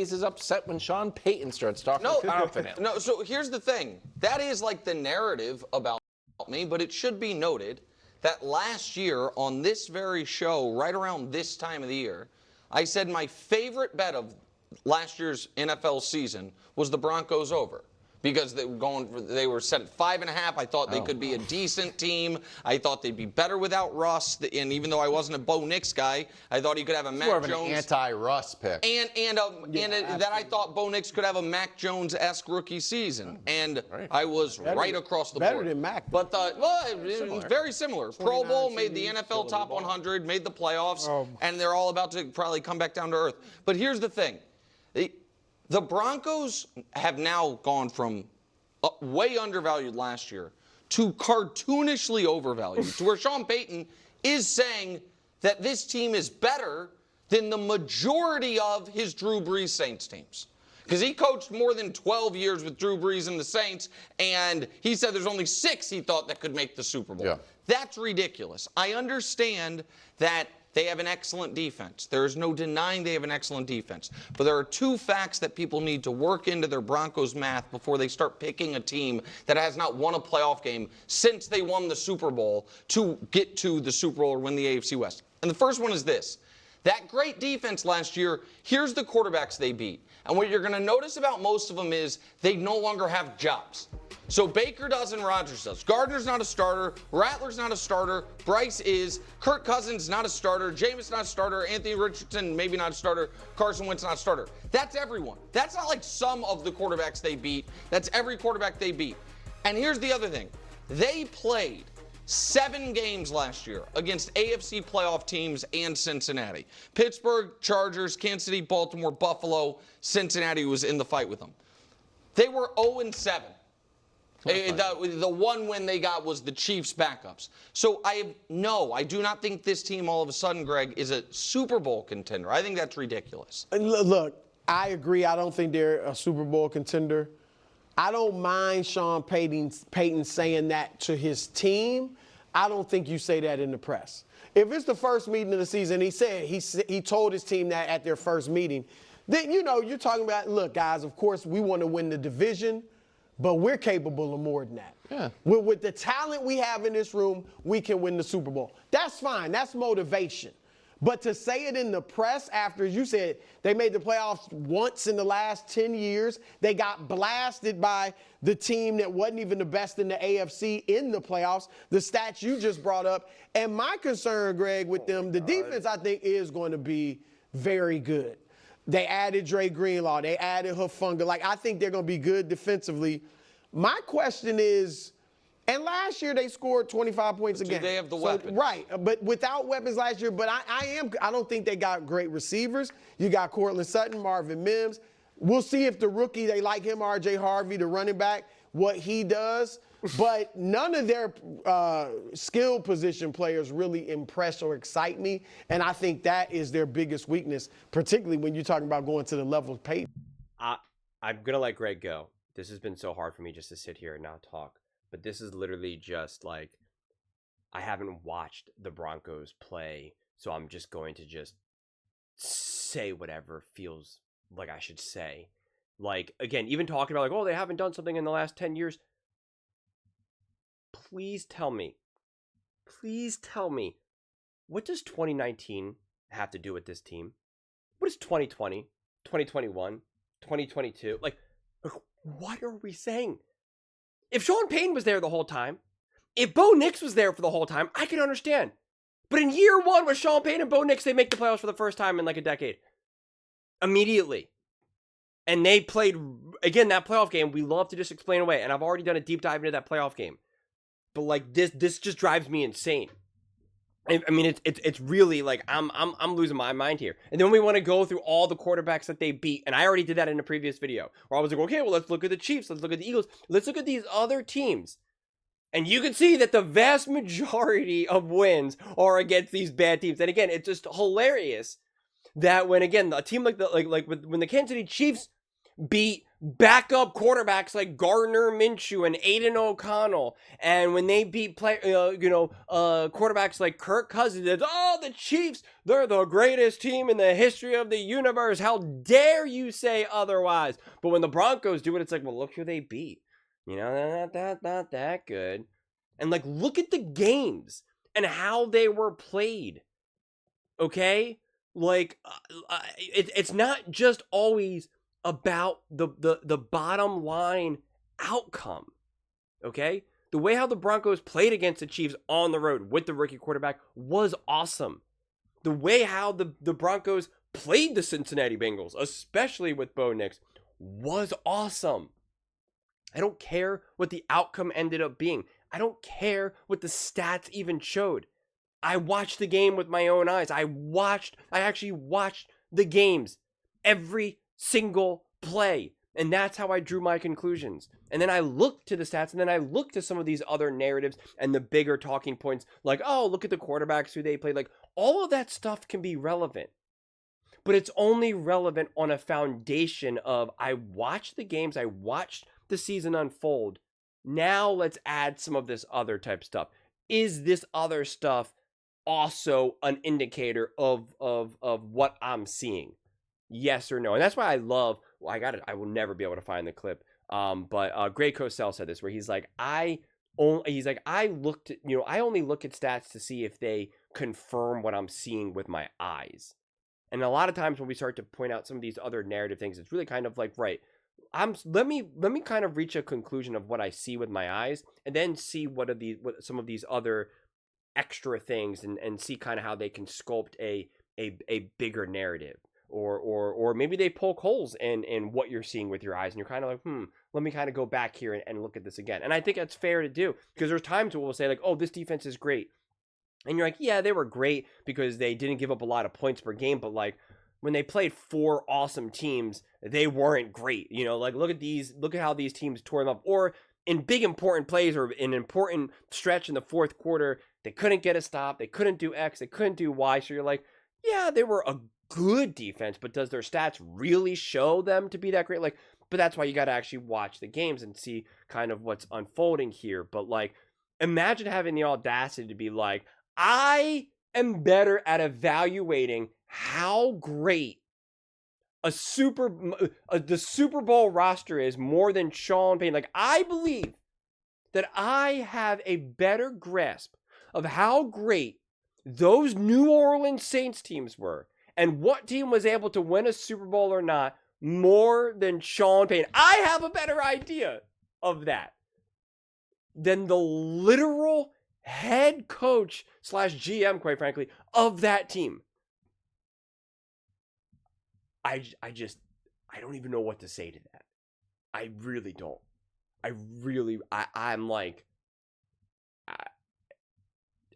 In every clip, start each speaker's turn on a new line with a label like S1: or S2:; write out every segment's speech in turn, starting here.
S1: face is upset when Sean Payton starts talking confident.
S2: No, so here's the thing. That is like the narrative about me, but it should be noted that last year on this very show, right around this time of the year, I said my favorite bet of last year's NFL season was the Broncos over. Because they were set at 5.5. I thought they could be a decent team. I thought they'd be better without Russ. And even though I wasn't a Bo Nix guy, I thought he could have a Mac Jones.
S3: More of an anti-Russ pick.
S2: And that I thought Bo Nix could have a Mac Jones-esque rookie season. And I was right across the board.
S4: Better than Mac.
S2: But it was very similar. Pro Bowl, made the NFL top 100, made the playoffs, and they're all about to probably come back down to earth. But here's the thing. The Broncos have now gone from way undervalued last year to cartoonishly overvalued, to where Sean Payton is saying that this team is better than the majority of his Drew Brees Saints teams. Because he coached more than 12 years with Drew Brees and the Saints, and he said there's only 6 he thought that could make the Super Bowl. Yeah. That's ridiculous. I understand that they have an excellent defense. There is no denying they have an excellent defense. But there are 2 facts that people need to work into their Broncos math before they start picking a team that has not won a playoff game since they won the Super Bowl to get to the Super Bowl or win the AFC West. And the first one is this. That great defense last year, here's the quarterbacks they beat. And what you're going to notice about most of them is they no longer have jobs. So Baker does and Rodgers does. Gardner's not a starter. Rattler's not a starter. Bryce is. Kirk Cousins not a starter. Jameis not a starter. Anthony Richardson maybe not a starter. Carson Wentz not a starter. That's everyone. That's not like some of the quarterbacks they beat. That's every quarterback they beat. And here's the other thing. They played 7 games last year against AFC playoff teams and Cincinnati. Pittsburgh, Chargers, Kansas City, Baltimore, Buffalo. Cincinnati was in the fight with them. They were 0-7. The one win they got was the Chiefs' backups. So I do not think this team all of a sudden, Greg, is a Super Bowl contender. I think that's ridiculous.
S4: Look, I agree. I don't think they're a Super Bowl contender. I don't mind Sean Payton saying that to his team. I don't think you say that in the press. If it's the first meeting of the season, he told his team that at their first meeting, then, you're talking about, look, guys, of course, we want to win the division, but we're capable of more than that. Yeah. With the talent we have in this room, we can win the Super Bowl. That's fine. That's motivation. But to say it in the press after, as you said, they made the playoffs once in the last 10 years. They got blasted by the team that wasn't even the best in the AFC in the playoffs. The stats you just brought up. And my concern, Greg, with them, the defense, I think, is going to be very good. They added Dre Greenlaw. They added Hufanga. I think they're going to be good defensively. My question is, and last year they scored 25 points again.
S2: Do they have the weapons?
S4: Right, but without weapons last year. But I don't think they got great receivers. You got Cortland Sutton, Marvin Mims. We'll see if the rookie, they like him, R.J. Harvey, the running back, what he does. But none of their skill position players really impress or excite me. And I think that is their biggest weakness, particularly when you're talking about going to the level of Payton.
S5: I'm going to let Greg go. This has been so hard for me just to sit here and not talk. But this is literally just like, I haven't watched the Broncos play, so I'm just going to just say whatever feels like I should say. Like, again, even talking about they haven't done something in the last 10 years. Please tell me, what does 2019 have to do with this team? What is 2020, 2021, 2022? What are we saying? If Sean Payton was there the whole time, if Bo Nix was there for the whole time, I can understand. But in year 1 with Sean Payton and Bo Nix, they make the playoffs for the first time in a decade. Immediately. And they played, again, that playoff game, we love to just explain away. And I've already done a deep dive into that playoff game. But this just drives me insane. I mean, it's really I'm losing my mind here. And then we want to go through all the quarterbacks that they beat. And I already did that in a previous video where I was like, okay, well, let's look at the Chiefs. Let's look at the Eagles. Let's look at these other teams. And you can see that the vast majority of wins are against these bad teams. And again, it's just hilarious that when, again, a team when the Kansas City Chiefs beat backup quarterbacks like Gardner Minshew and Aiden O'Connell, and when they beat quarterbacks like Kirk Cousins, it's, oh, the Chiefs, they're the greatest team in the history of the universe. How dare you say otherwise? But when the Broncos do it, it's like, well, look who they beat. Not that good. And like, look at the games and how they were played. Okay, like it's not just always about the bottom line outcome. Okay, the way how the Broncos played against the Chiefs on the road with the rookie quarterback was awesome. The way how the Broncos played the Cincinnati Bengals, especially with Bo Nix, was awesome. I don't care what the outcome ended up being. I don't care what the stats even showed. I watched the game with my own eyes. I actually watched the games, every single play. And that's how I drew my conclusions. And then I looked to the stats, and then I looked to some of these other narratives and the bigger talking points, like, oh, look at the quarterbacks who they played. Like, all of that stuff can be relevant. But it's only relevant on a foundation of, I watched the games, I watched the season unfold. Now let's add some of this other type stuff. Is this other stuff also an indicator of what I'm seeing? Yes or no? And that's why I love, I will never be able to find the clip. But Greg Cosell said this, where he's like, I only look at stats to see if they confirm what I'm seeing with my eyes. And a lot of times when we start to point out some of these other narrative things, it's really kind of like, right, let me kind of reach a conclusion of what I see with my eyes, and then see what some of these other extra things, and see kind of how they can sculpt a bigger narrative, or maybe they poke holes in what you're seeing with your eyes, and you're kind of like, let me kind of go back here and look at this again. And I think that's fair to do, because there's times where we'll say like, oh, this defense is great, and you're like, yeah, they were great because they didn't give up a lot of points per game, but like, when they played four awesome teams, they weren't great. Like, look at how these teams tore them up. Or in big important plays, or in an important stretch in the fourth quarter, they couldn't get a stop, they couldn't do X, they couldn't do Y. So you're like, yeah, they were a good defense, but does their stats really show them to be that great? Like, but that's why you got to actually watch the games and see kind of what's unfolding here. But like, imagine having the audacity to be like, I am better at evaluating how great the Super Bowl roster is more than Sean Payton. Like, I believe that I have a better grasp of how great those New Orleans Saints teams were, and what team was able to win a Super Bowl or not, more than Sean Payton. I have a better idea of that than the literal head coach / GM, quite frankly, of that team. I don't even know what to say to that. I really don't. I'm like,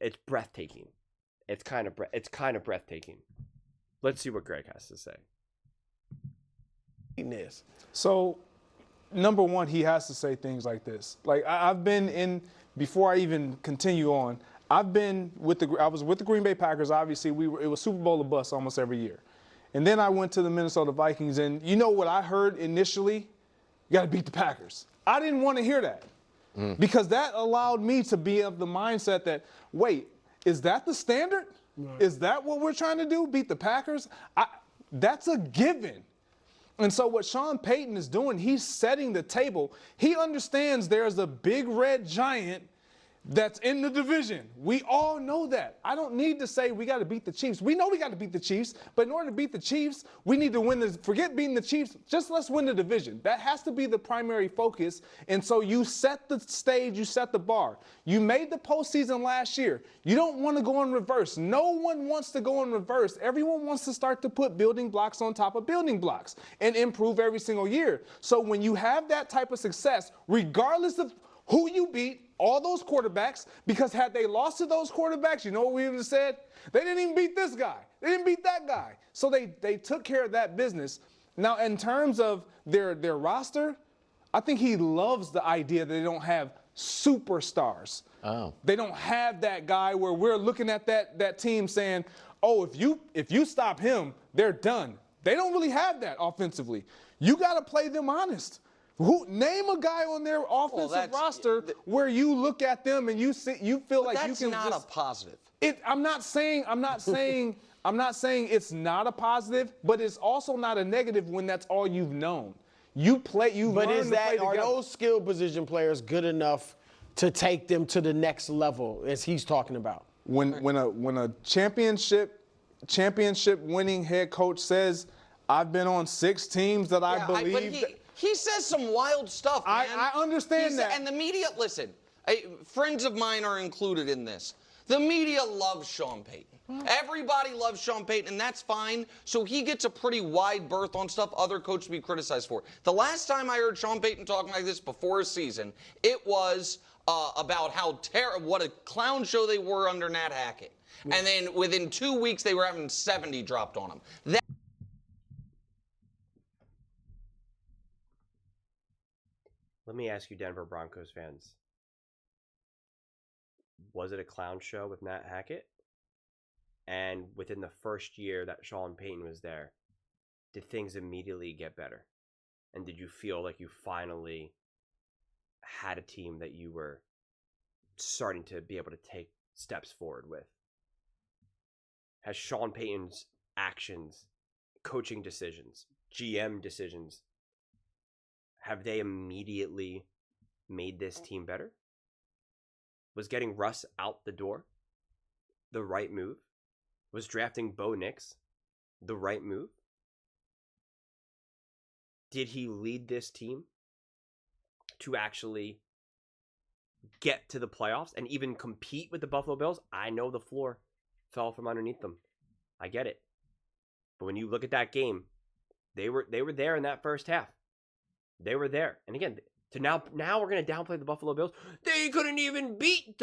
S5: it's breathtaking. It's kind of breathtaking. Let's see what Greg has to say.
S3: So, number one, he has to say things like this. Like, I've been in, before I even continue on, I was with the Green Bay Packers. Obviously, it was Super Bowl or bust almost every year. And then I went to the Minnesota Vikings, and you know what I heard initially? You got to beat the Packers. I didn't want to hear that, because that allowed me to be of the mindset that, wait, is that the standard? Right. Is that what we're trying to do, beat the Packers? That's a given. And so what Sean Payton is doing, he's setting the table. He understands there's a big red giant that's in the division. We all know that. I don't need to say we got to beat the Chiefs. We know we got to beat the Chiefs, but in order to beat the Chiefs, we need to win forget beating the Chiefs, just let's win the division. That has to be the primary focus. And so you set the stage, you set the bar. You made the postseason last year. You don't want to go in reverse. No one wants to go in reverse. Everyone wants to start to put building blocks on top of building blocks and improve every single year. So when you have that type of success, regardless of who you beat, all those quarterbacks, because had they lost to those quarterbacks, you know what we would have said? They didn't even beat this guy. They didn't beat that guy. So they took care of that business. Now, in terms of their roster, I think he loves the idea that they don't have superstars. Oh. They don't have that guy where we're looking at that team saying, oh, if you stop him, they're done. They don't really have that offensively. You got to play them honest. Name a guy on their offensive roster where you look at them and you feel like you can.
S2: That's not a positive.
S3: I'm not saying it's not a positive, but it's also not a negative when that's all you've known.
S4: But are those skill position players good enough to take them to the next level, as he's talking about?
S3: When a championship winning head coach says, "I've been on 6 teams that I believe."
S2: He says some wild stuff, man.
S3: I understand that.
S2: And the media, listen, friends of mine are included in this. The media loves Sean Payton. Everybody loves Sean Payton, and that's fine. So he gets a pretty wide berth on stuff other coaches be criticized for. The last time I heard Sean Payton talking like this before a season, it was about what a clown show they were under Nat Hackett. And then within 2 weeks, they were having 70 dropped on them.
S5: Let me ask you, Denver Broncos fans. Was it a clown show with Nat Hackett? And within the first year that Sean Payton was there, did things immediately get better? And did you feel like you finally had a team that you were starting to be able to take steps forward with? Has Sean Payton's actions, coaching decisions, GM decisions, have they immediately made this team better? Was getting Russ out the door the right move? Was drafting Bo Nix the right move? Did he lead this team to actually get to the playoffs and even compete with the Buffalo Bills? I know the floor fell from underneath them. I get it. But when you look at that game, they were there in that first half. They were there. And again, now we're going to downplay the Buffalo Bills. They couldn't even beat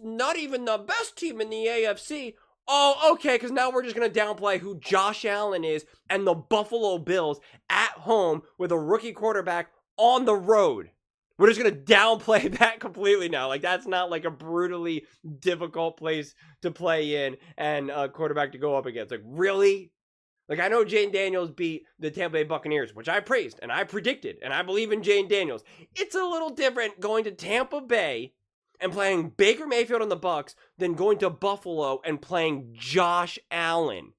S5: not even the best team in the AFC. Oh, okay, because now we're just going to downplay who Josh Allen is and the Buffalo Bills at home with a rookie quarterback on the road. We're just going to downplay that completely now. Like, that's not like a brutally difficult place to play in and a quarterback to go up against. Like, really? Like, I know Jane Daniels beat the Tampa Bay Buccaneers, which I praised and I predicted, and I believe in Jane Daniels. It's a little different going to Tampa Bay and playing Baker Mayfield on the Bucs than going to Buffalo and playing Josh Allen.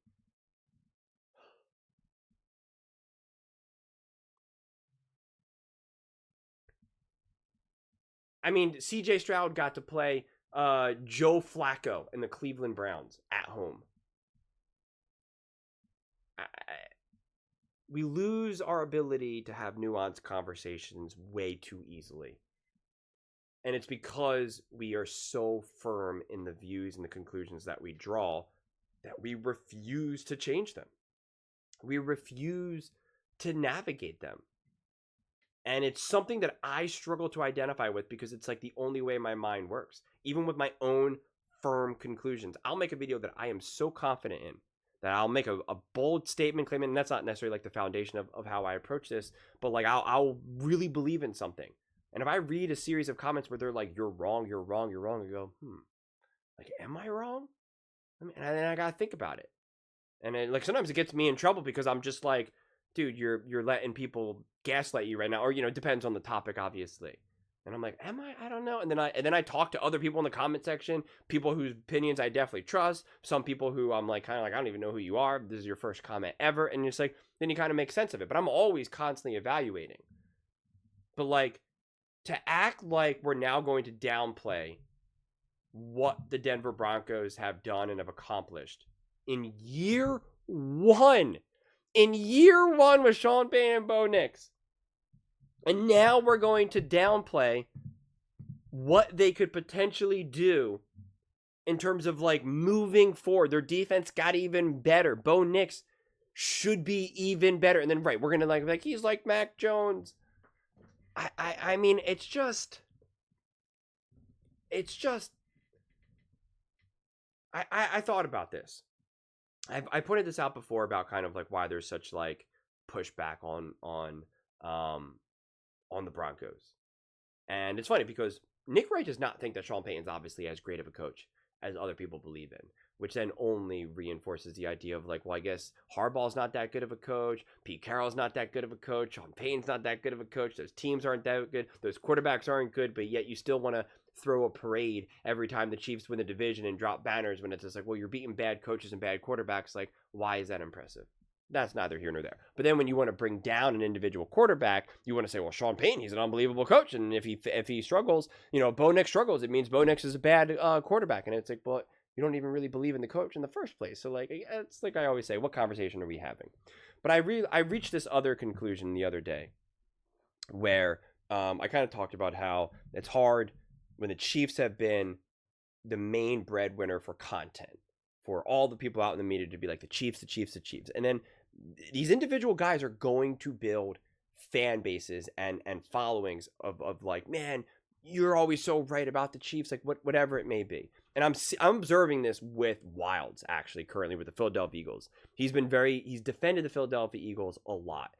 S5: I mean, CJ Stroud got to play Joe Flacco and the Cleveland Browns at home. We lose our ability to have nuanced conversations way too easily. And it's because we are so firm in the views and the conclusions that we draw that we refuse to change them. We refuse to navigate them. And it's something that I struggle to identify with because it's like the only way my mind works. Even with my own firm conclusions. I'll make a video that I am so confident in that I'll make a bold statement claiming, and that's not necessarily like the foundation of how I approach this, but like I'll really believe in something. And if I read a series of comments where they're like, you're wrong, you're wrong, you're wrong, I go, like, am I wrong? I mean, and then I gotta think about it. And then, like, sometimes it gets me in trouble because I'm just like, dude, you're letting people gaslight you right now, or it depends on the topic, obviously. And I'm like, am I? I don't know. And then I talk to other people in the comment section, people whose opinions I definitely trust, some people who I'm like kind of like, I don't even know who you are. This is your first comment ever, and it's like, then you kind of make sense of it. But I'm always constantly evaluating. But like, to act like we're now going to downplay what the Denver Broncos have done and have accomplished in year one with Sean Payton and Bo Nix. And now we're going to downplay what they could potentially do in terms of like moving forward. Their defense got even better. Bo Nix should be even better. And then, right, we're going to like, he's like Mac Jones. I mean, it's just, I thought about this. I pointed this out before about kind of like why there's such like pushback on the Broncos. And it's funny because Nick Wright does not think that Sean Payton's obviously as great of a coach as other people believe in. which then only reinforces the idea of like, well, I guess Harbaugh's not that good of a coach. Pete Carroll's not that good of a coach. Sean Payton's not that good of a coach. Those teams aren't that good. Those quarterbacks aren't good, but yet you still want to throw a parade every time the Chiefs win the division and drop banners when it's just like, well, you're beating bad coaches and bad quarterbacks. Like, why is that impressive? That's neither here nor there. But then when you want to bring down an individual quarterback, you want to say, well, Sean Payton, he's an unbelievable coach. And if he struggles, Bo Nix struggles, it means Bo Nix is a bad quarterback. And it's like, well, you don't even really believe in the coach in the first place. So like, it's like I always say, what conversation are we having? But I reached this other conclusion the other day where I kind of talked about how it's hard when the Chiefs have been the main breadwinner for content, for all the people out in the media to be like the Chiefs, the Chiefs, the Chiefs. And then these individual guys are going to build fan bases and followings of like, man, you're always so right about the Chiefs, like whatever it may be. And I'm observing this with Wilds, actually, currently with the Philadelphia Eagles. He's defended the Philadelphia Eagles a lot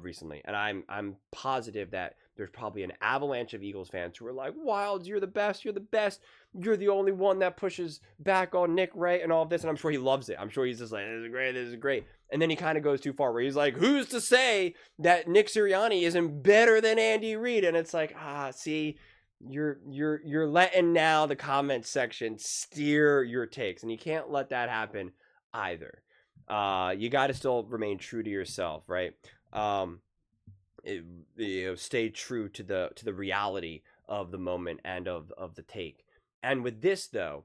S5: recently. And I'm positive that there's probably an avalanche of Eagles fans who are like, Wilds, you're the best. You're the best. You're the only one that pushes back on Nick Wright and all of this. And I'm sure he loves it. I'm sure he's just like, this is great. This is great. And then he kind of goes too far where he's like, who's to say that Nick Sirianni isn't better than Andy Reid? And it's like, see, you're letting now the comment section steer your takes. And you can't let that happen either. You got to still remain true to yourself, right? Stay true to the reality of the moment and of the take. And with this though,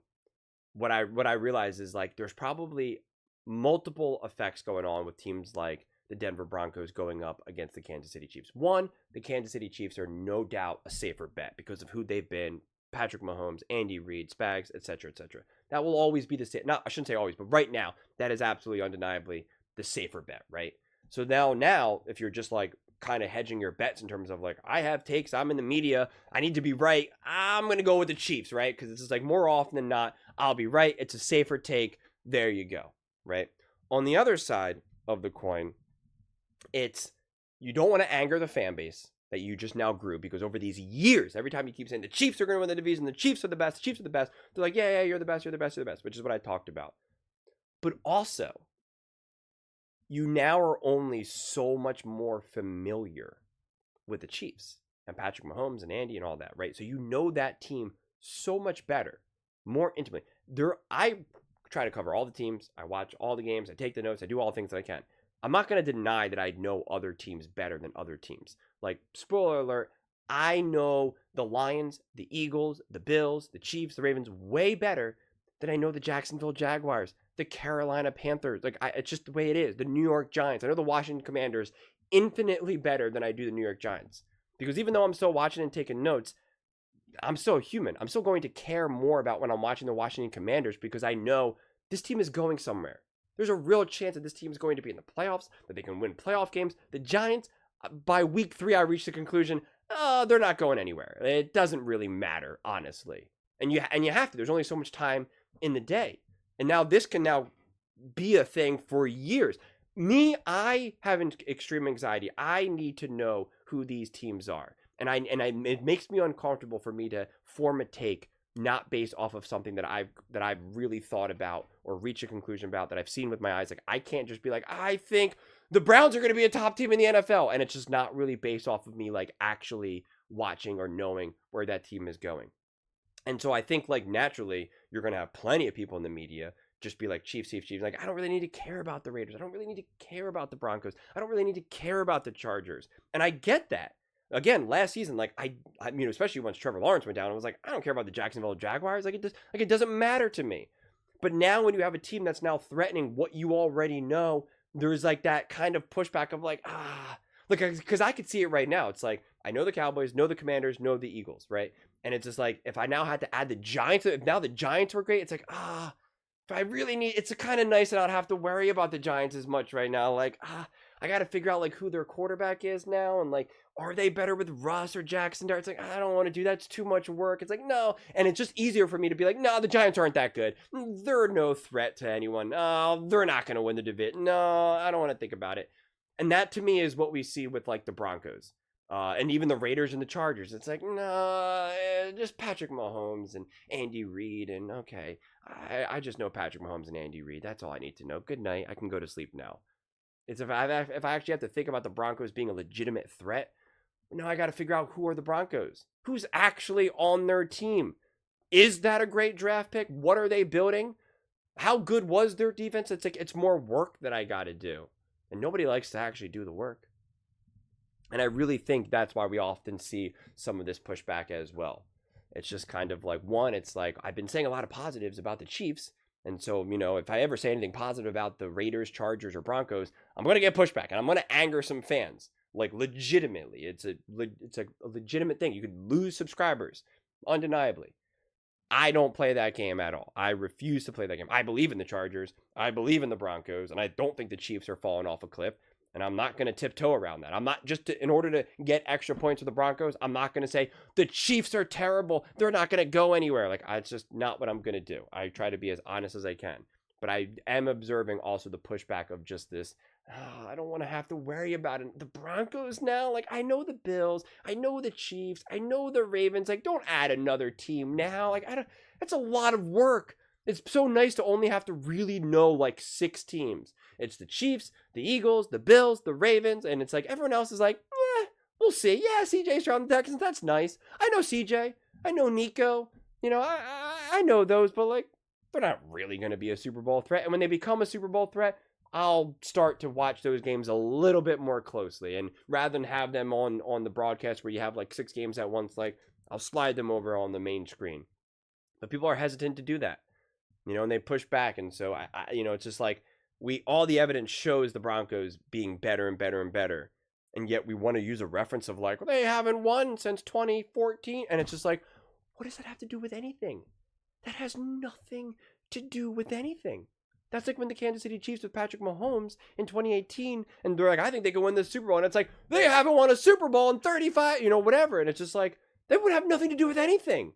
S5: what I realize is like there's probably multiple effects going on with teams like the Denver Broncos going up against the Kansas City Chiefs. One, the Kansas City Chiefs are no doubt a safer bet because of who they've been. Patrick Mahomes, Andy Reid, Spags, etc., etc. That will always be the same. Not, I shouldn't say always, but right now, that is absolutely undeniably the safer bet, right? So now, if you're just like kind of hedging your bets in terms of like, I have takes, I'm in the media, I need to be right, I'm going to go with the Chiefs, right? Because it's just like more often than not, I'll be right. It's a safer take. There you go, right? On the other side of the coin, it's you don't want to anger the fan base that you just now grew because over these years, every time you keep saying the Chiefs are going to win the division, the Chiefs are the best, the Chiefs are the best, they're like, yeah, you're the best, you're the best, you're the best, which is what I talked about. But also, you now are only so much more familiar with the Chiefs and Patrick Mahomes and Andy and all that, right? So you know that team so much better, more intimately. I try to cover all the teams. I watch all the games. I take the notes. I do all the things that I can. I'm not going to deny that I know other teams better than other teams. Like, spoiler alert, I know the Lions, the Eagles, the Bills, the Chiefs, the Ravens way better than I know the Jacksonville Jaguars, the Carolina Panthers. Like, it's just the way it is. The New York Giants. I know the Washington Commanders infinitely better than I do the New York Giants. Because even though I'm still watching and taking notes, I'm still a human. I'm still going to care more about when I'm watching the Washington Commanders because I know this team is going somewhere. There's a real chance that this team is going to be in the playoffs, that they can win playoff games. The Giants, by week 3, I reached the conclusion, they're not going anywhere. It doesn't really matter, honestly. And you have to. There's only so much time in the day. And now this can now be a thing for years. I have extreme anxiety. I need to know who these teams are. And it makes me uncomfortable for me to form a take not based off of something that I've really thought about or reached a conclusion about that I've seen with my eyes. Like, I can't just be like, I think the Browns are going to be a top team in the NFL. And it's just not really based off of me, like, actually watching or knowing where that team is going. And so I think, like, naturally, you're going to have plenty of people in the media just be like, Chiefs. Like, I don't really need to care about the Raiders. I don't really need to care about the Broncos. I don't really need to care about the Chargers. And I get that. Again, last season, like, I mean, especially once Trevor Lawrence went down, I was like, I don't care about the Jacksonville Jaguars. Like, it doesn't matter to me. But now when you have a team that's now threatening what you already know, there's like that kind of pushback of like, look, because I could see it right now. It's like, I know the Cowboys, know the Commanders, know the Eagles, right? And it's just like, if I now had to add the Giants, if now the Giants were great, it's like, if I really need, it's kind of nice that I don't have to worry about the Giants as much right now. Like, I got to figure out like who their quarterback is now. And like, are they better with Russ or Jackson? It's like, I don't want to do that. It's too much work. It's like, no. And it's just easier for me to be like, no, the Giants aren't that good. They're no threat to anyone. They're not going to win the division. No, I don't want to think about it. And that to me is what we see with like the Broncos. And even the Raiders and the Chargers, it's like, nah, just Patrick Mahomes and Andy Reid. And okay, I just know Patrick Mahomes and Andy Reid. That's all I need to know. Good night. I can go to sleep now. It's if I actually have to think about the Broncos being a legitimate threat, now I got to figure out who are the Broncos. Who's actually on their team? Is that a great draft pick? What are they building? How good was their defense? It's like, it's more work that I got to do. And nobody likes to actually do the work. And I really think that's why we often see some of this pushback as well. It's just kind of like, one, it's like, I've been saying a lot of positives about the Chiefs. And so, if I ever say anything positive about the Raiders, Chargers, or Broncos, I'm going to get pushback. And I'm going to anger some fans. Like, legitimately. It's a legitimate thing. You could lose subscribers, undeniably. I don't play that game at all. I refuse to play that game. I believe in the Chargers. I believe in the Broncos. And I don't think the Chiefs are falling off a cliff. And I'm not going to tiptoe around that. I'm not in order to get extra points with the Broncos, I'm not going to say the Chiefs are terrible. They're not going to go anywhere. Like, it's just not what I'm going to do. I try to be as honest as I can. But I am observing also the pushback of just this, I don't want to have to worry about it. The Broncos now, like, I know the Bills. I know the Chiefs. I know the Ravens. Like, don't add another team now. Like, that's a lot of work. It's so nice to only have to really know like 6 teams. It's the Chiefs, the Eagles, the Bills, the Ravens, and it's like everyone else is like, we'll see. Yeah, CJ's on the Texans. That's nice. I know CJ. I know Nico. I know those, but like they're not really going to be a Super Bowl threat. And when they become a Super Bowl threat, I'll start to watch those games a little bit more closely. And rather than have them on the broadcast where you have like 6 games at once, like I'll slide them over on the main screen. But people are hesitant to do that. And they push back. And so, it's just like all the evidence shows the Broncos being better and better and better. And yet we want to use a reference of like, well, they haven't won since 2014. And it's just like, what does that have to do with anything? That has nothing to do with anything. That's like when the Kansas City Chiefs with Patrick Mahomes in 2018. And they're like, I think they can win the Super Bowl. And it's like, they haven't won a Super Bowl in 35, whatever. And it's just like, that would have nothing to do with anything.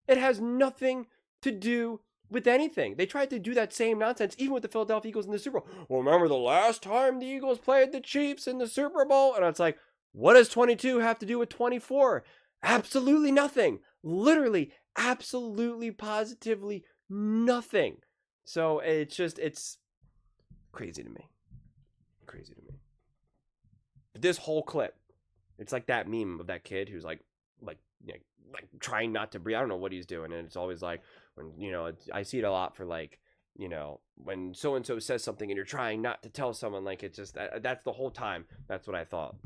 S5: It has nothing to do with anything. They tried to do that same nonsense even with the Philadelphia Eagles in the Super Bowl. Well, remember the last time the Eagles played the Chiefs in the Super Bowl? And it's like, what does 22 have to do with 24? Absolutely nothing. Literally, absolutely, positively nothing. So it's crazy to me. Crazy to me. But this whole clip, it's like that meme of that kid who's like trying not to breathe. I don't know what he's doing. And it's always like, when, I see it a lot for like, when so-and-so says something and you're trying not to tell someone, like, it's just, that's the whole time. That's what I thought.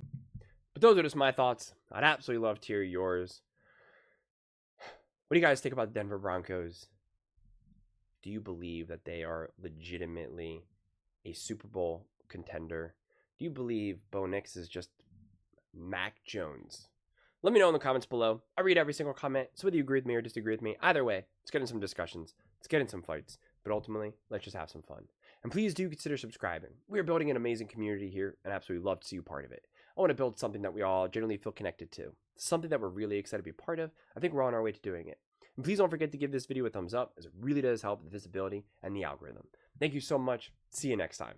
S5: But those are just my thoughts. I'd absolutely love to hear yours. What do you guys think about the Denver Broncos? Do you believe that they are legitimately a Super Bowl contender? Do you believe Bo Nix is just Mac Jones? Let me know in the comments below. I read every single comment, so whether you agree with me or disagree with me, either way, let's get in some discussions. Let's get in some fights. But ultimately, let's just have some fun. And please do consider subscribing. We are building an amazing community here, and absolutely love to see you part of it. I want to build something that we all generally feel connected to. Something that we're really excited to be part of. I think we're on our way to doing it. And please don't forget to give this video a thumbs up, as it really does help the visibility and the algorithm. Thank you so much. See you next time.